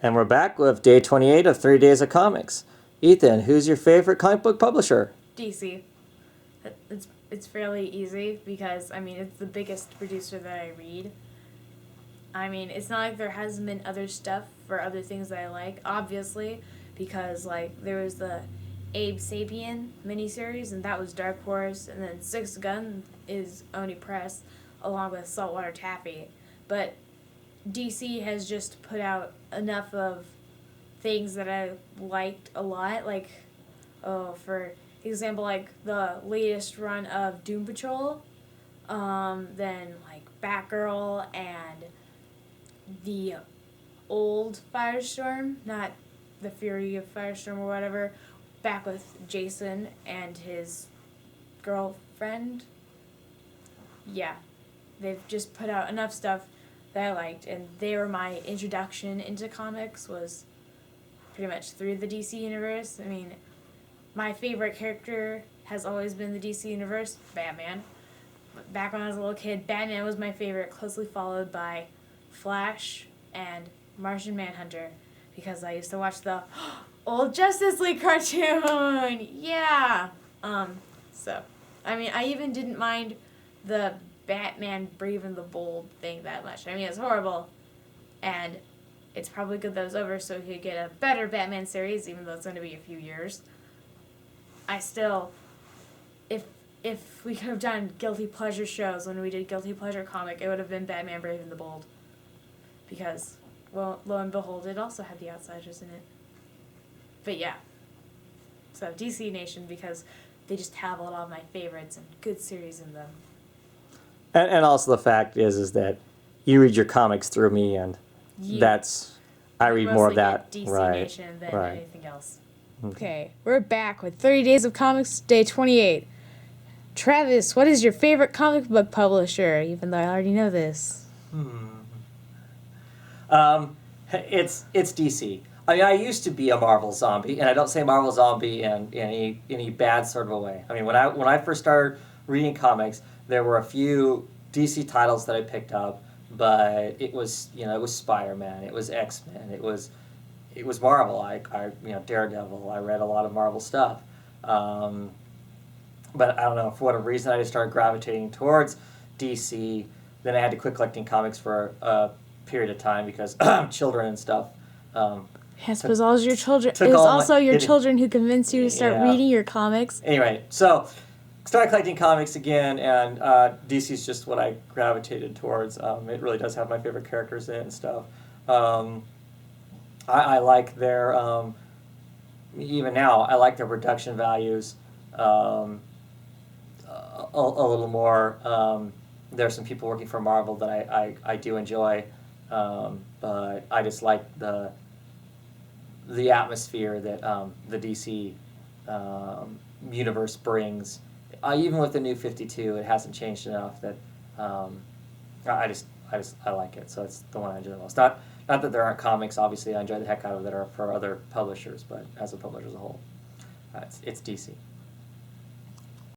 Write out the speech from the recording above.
And we're back with day 28 of 30 Days of Comics. Ethan, who's your favorite comic book publisher? DC. It's fairly easy because, I mean, it's the biggest producer that I read. I mean, it's not like there hasn't been other stuff for other things that I like, obviously, because, like, there was the Abe Sapien miniseries, and that was Dark Horse, and then Six Gun is Oni Press, along with Saltwater Taffy. But DC has just put out enough of things that I liked a lot, like, for example, like the latest run of Doom Patrol, then like Batgirl and the old Firestorm, not the Fury of Firestorm or whatever, back with Jason and his girlfriend. Yeah, they've just put out enough stuff that I liked, and they were my introduction into comics, was pretty much through the DC universe. I mean, my favorite character has always been the DC universe, Batman. Back when I was a little kid, Batman was my favorite, closely followed by Flash and Martian Manhunter, because I used to watch the old Justice League cartoon. Yeah. So, I mean, I even didn't mind the Batman Brave and the Bold thing that much. I mean, it's horrible, and it's probably good that it was over so we could get a better Batman series, even though it's going to be a few years. I still, if we could have done guilty pleasure shows when we did guilty pleasure comic, it would have been Batman Brave and the Bold, because, well, lo and behold, it also had the Outsiders in it. But yeah, so DC Nation, because they just have a lot of my favorites and good series in them. And also the fact is that you read your comics through me, and I read more of that. DC right. Nation than right. anything else. Okay, we're back with 30 Days of Comics, day 28. Travis, what is your favorite comic book publisher? Even though I already know this. It's DC. I mean, I used to be a Marvel zombie, and I don't say Marvel zombie in any bad sort of a way. I mean, when I first started reading comics, there were a few DC titles that I picked up, but it was Spider-Man, it was X-Men, it was Marvel. I Daredevil. I read a lot of Marvel stuff, but I don't know, for whatever reason I just started gravitating towards DC. Then I had to quit collecting comics for a period of time because children and stuff. Yes, but it was also your children. took It was all also my- your it- children who convinced you to start Yeah. reading your comics. Anyway, so started collecting comics again, and DC's just what I gravitated towards. It really does have my favorite characters in it and stuff. I like their, even now, I like their production values a little more. There's some people working for Marvel that I do enjoy, but I just like the atmosphere that the DC universe brings. Even with the new 52, it hasn't changed enough that I like it. So it's the one I enjoy the most. Not that there aren't comics, obviously I enjoy the heck out of that are for other publishers, but as a publisher as a whole, it's DC.